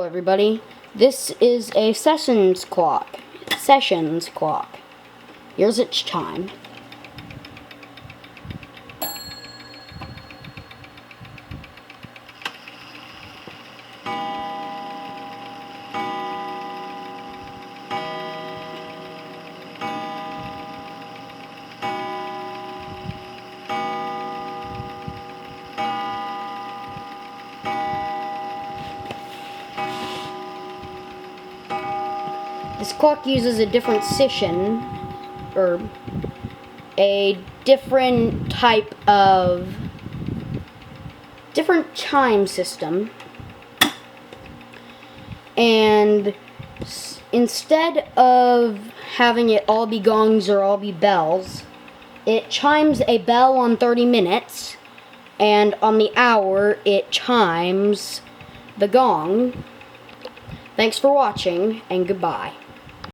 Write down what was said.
everybody. This is a sessions clock. Here's its chime. This clock uses a different session, or a different type of chime system, and instead of having it all be gongs or all be bells, it chimes a bell on 30 minutes, and on the hour it chimes the gong. Thanks for watching, and goodbye.